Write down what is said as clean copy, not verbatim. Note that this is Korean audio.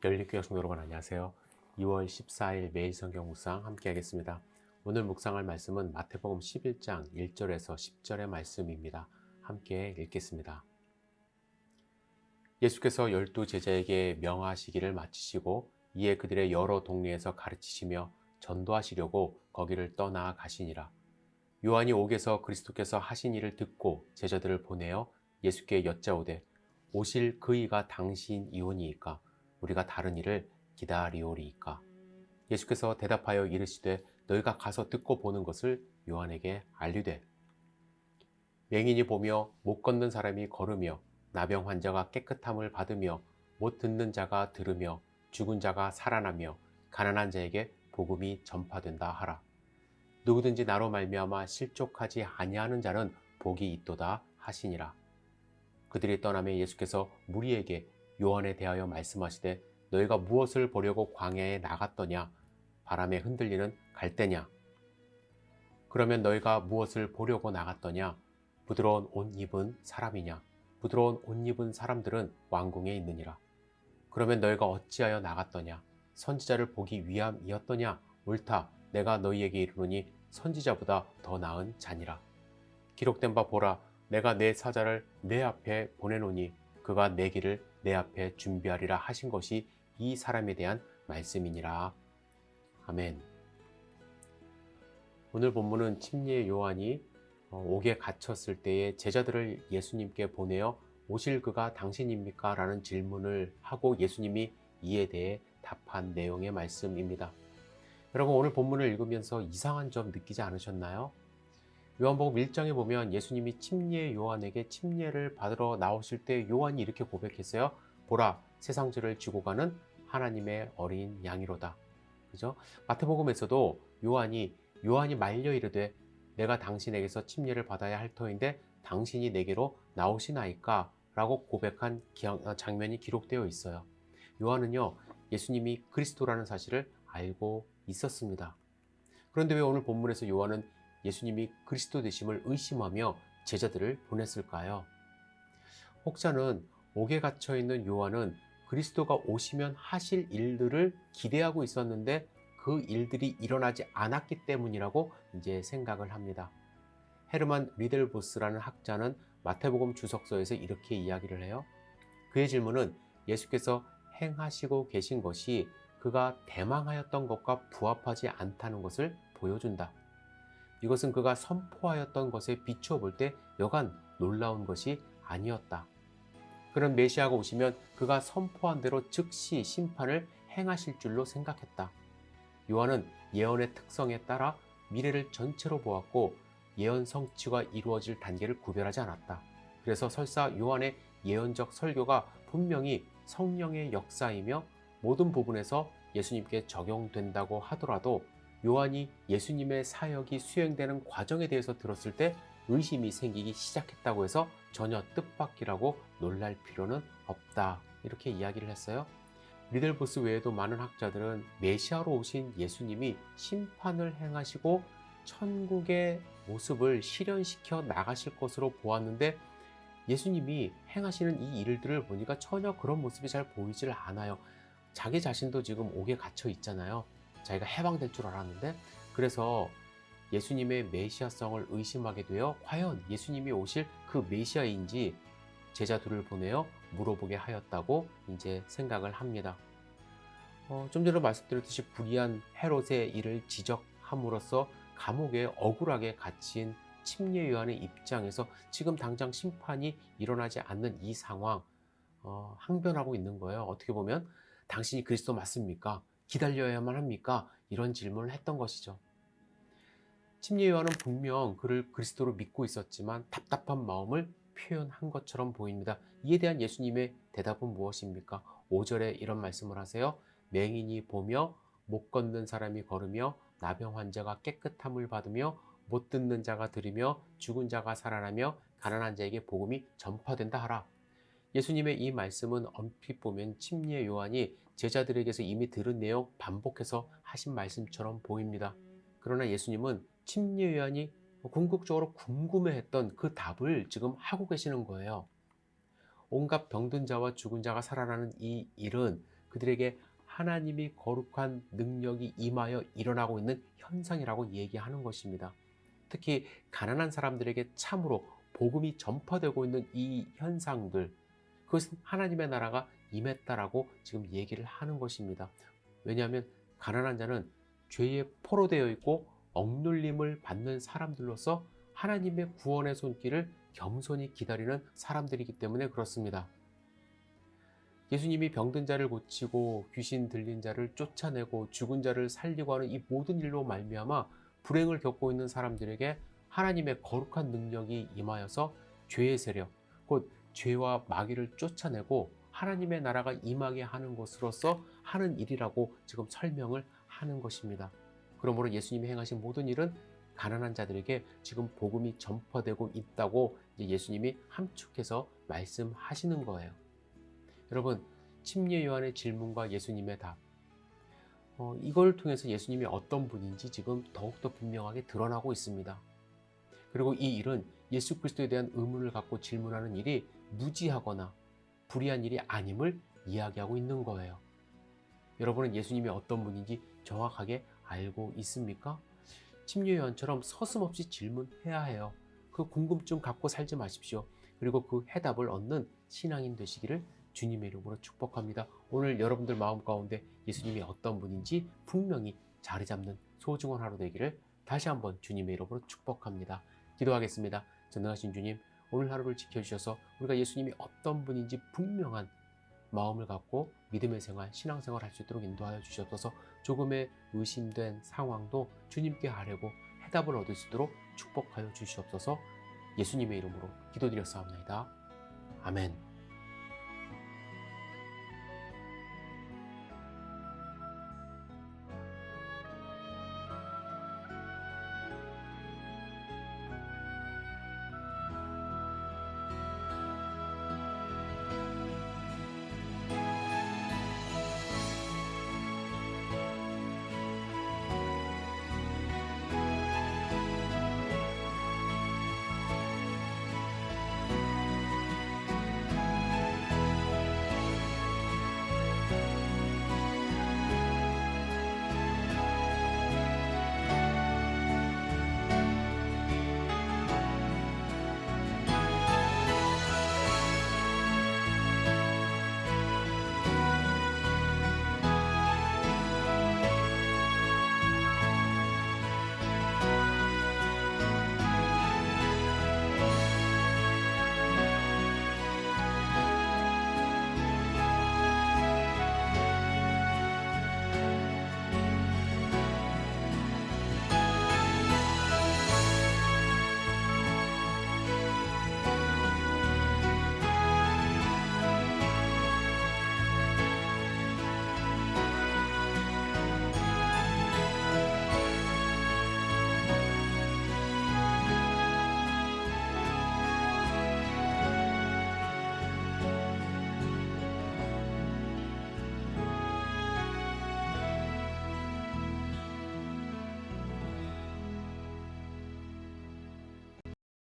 열린교회 성도 여러분 안녕하세요. 2월 14일 매일 성경 묵상 함께 하겠습니다. 오늘 묵상할 말씀은 마태복음 11장 1절에서 10절의 말씀입니다. 함께 읽겠습니다. 예수께서 12 제자에게 명하시기를 마치시고 이에 그들의 여러 동네에서 가르치시며 전도하시려고 거기를 떠나 가시니라. 요한이 옥에서 그리스도께서 하신 일을 듣고 제자들을 보내어 예수께 여짜오되 오실 그 이가 당신이오니이까 우리가 다른 일을 기다리오리이까. 예수께서 대답하여 이르시되 너희가 가서 듣고 보는 것을 요한에게 알리되 맹인이 보며 못 걷는 사람이 걸으며 나병 환자가 깨끗함을 받으며 못 듣는 자가 들으며 죽은 자가 살아나며 가난한 자에게 복음이 전파된다 하라. 누구든지 나로 말미암아 실족하지 아니하는 자는 복이 있도다 하시니라. 그들이 떠나며 예수께서 무리에게 요한에 대하여 말씀하시되 너희가 무엇을 보려고 광야에 나갔더냐? 바람에 흔들리는 갈대냐? 그러면 너희가 무엇을 보려고 나갔더냐? 부드러운 옷 입은 사람이냐? 부드러운 옷 입은 사람들은 왕궁에 있느니라. 그러면 너희가 어찌하여 나갔더냐? 선지자를 보기 위함이었더냐? 옳다. 내가 너희에게 이르노니 선지자보다 더 나은 자니라. 기록된 바 보라. 내가 내 사자를 내 앞에 보내노니 그가 내 길을 내 앞에 준비하리라 하신 것이 이 사람에 대한 말씀이니라. 아멘. 오늘 본문은 침례 요한이 옥에 갇혔을 때에 제자들을 예수님께 보내어 오실 그가 당신입니까? 라는 질문을 하고 예수님이 이에 대해 답한 내용의 말씀입니다. 여러분 오늘 본문을 읽으면서 이상한 점 느끼지 않으셨나요? 요한복음 1장에 보면 예수님이 침례 요한에게 침례를 받으러 나오실 때 요한이 이렇게 고백했어요. 보라, 세상 죄를 지고 가는 하나님의 어린 양이로다. 그죠? 마태복음에서도 요한이 말려 이르되 내가 당신에게서 침례를 받아야 할 터인데 당신이 내게로 나오시나이까? 라고 고백한 장면이 기록되어 있어요. 요한은요, 예수님이 그리스도라는 사실을 알고 있었습니다. 그런데 왜 오늘 본문에서 요한은 예수님이 그리스도 되심을 의심하며 제자들을 보냈을까요? 혹자는 옥에 갇혀 있는 요한은 그리스도가 오시면 하실 일들을 기대하고 있었는데 그 일들이 일어나지 않았기 때문이라고 이제 생각을 합니다. 헤르만 리델보스라는 학자는 마태복음 주석서에서 이렇게 이야기를 해요. 그의 질문은 예수께서 행하시고 계신 것이 그가 대망하였던 것과 부합하지 않다는 것을 보여준다. 이것은 그가 선포하였던 것에 비추어 볼 때 여간 놀라운 것이 아니었다. 그런 메시아가 오시면 그가 선포한 대로 즉시 심판을 행하실 줄로 생각했다. 요한은 예언의 특성에 따라 미래를 전체로 보았고 예언 성취가 이루어질 단계를 구별하지 않았다. 그래서 설사 요한의 예언적 설교가 분명히 성령의 역사이며 모든 부분에서 예수님께 적용된다고 하더라도 요한이 예수님의 사역이 수행되는 과정에 대해서 들었을 때 의심이 생기기 시작했다고 해서 전혀 뜻밖이라고 놀랄 필요는 없다. 이렇게 이야기를 했어요. 리델보스 외에도 많은 학자들은 메시아로 오신 예수님이 심판을 행하시고 천국의 모습을 실현시켜 나가실 것으로 보았는데 예수님이 행하시는 이 일들을 보니까 전혀 그런 모습이 잘 보이질 않아요. 자기 자신도 지금 옥에 갇혀 있잖아요. 자기가 해방될 줄 알았는데 그래서 예수님의 메시아성을 의심하게 되어 과연 예수님이 오실 그 메시아인지 제자들을 보내어 물어보게 하였다고 이제 생각을 합니다. 좀 전에 말씀드렸듯이 불의한 헤롯의 일을 지적함으로써 감옥에 억울하게 갇힌 침례 요한의 입장에서 지금 당장 심판이 일어나지 않는 이 상황 항변하고 있는 거예요. 어떻게 보면 당신이 그리스도 맞습니까? 기다려야만 합니까? 이런 질문을 했던 것이죠. 침례 요한은 분명 그를 그리스도로 믿고 있었지만 답답한 마음을 표현한 것처럼 보입니다. 이에 대한 예수님의 대답은 무엇입니까? 5절에 이런 말씀을 하세요. 맹인이 보며 못 걷는 사람이 걸으며 나병 환자가 깨끗함을 받으며 못 듣는 자가 들으며 죽은 자가 살아나며 가난한 자에게 복음이 전파된다 하라. 예수님의 이 말씀은 얼핏 보면 침례 요한이 제자들에게서 이미 들은 내용 반복해서 하신 말씀처럼 보입니다. 그러나 예수님은 침례 요한이 궁극적으로 궁금해했던 그 답을 지금 하고 계시는 거예요. 온갖 병든 자와 죽은 자가 살아나는 이 일은 그들에게 하나님이 거룩한 능력이 임하여 일어나고 있는 현상이라고 얘기하는 것입니다. 특히 가난한 사람들에게 참으로 복음이 전파되고 있는 이 현상들, 그것은 하나님의 나라가 임했다라고 지금 얘기를 하는 것입니다. 왜냐하면 가난한 자는 죄에 포로되어 있고 억눌림을 받는 사람들로서 하나님의 구원의 손길을 겸손히 기다리는 사람들이기 때문에 그렇습니다. 예수님이 병든 자를 고치고 귀신 들린 자를 쫓아내고 죽은 자를 살리고 하는 이 모든 일로 말미암아 불행을 겪고 있는 사람들에게 하나님의 거룩한 능력이 임하여서 죄의 세력, 곧 죄와 마귀를 쫓아내고 하나님의 나라가 임하게 하는 것으로서 하는 일이라고 지금 설명을 하는 것입니다. 그러므로 예수님이 행하신 모든 일은 가난한 자들에게 지금 복음이 전파되고 있다고 예수님이 함축해서 말씀하시는 거예요. 여러분, 침례 요한의 질문과 예수님의 답, 이걸 통해서 예수님이 어떤 분인지 지금 더욱더 분명하게 드러나고 있습니다. 그리고 이 일은 예수 그리스도에 대한 의문을 갖고 질문하는 일이 무지하거나 불의한 일이 아님을 이야기하고 있는 거예요. 여러분은 예수님이 어떤 분인지 정확하게 알고 있습니까? 침례 요한처럼 서슴없이 질문해야 해요. 그 궁금증 갖고 살지 마십시오. 그리고 그 해답을 얻는 신앙인 되시기를 주님의 이름으로 축복합니다. 오늘 여러분들 마음 가운데 예수님이 어떤 분인지 분명히 자리 잡는 소중한 하루 되기를 다시 한번 주님의 이름으로 축복합니다. 기도하겠습니다. 전능하신 주님, 오늘 하루를 지켜주셔서 우리가 예수님이 어떤 분인지 분명한 마음을 갖고 믿음의 생활, 신앙생활 할 수 있도록 인도하여 주시옵소서. 조금의 의심된 상황도 주님께 아뢰고 해답을 얻을 수 있도록 축복하여 주시옵소서. 예수님의 이름으로 기도드렸사옵나이다. 아멘.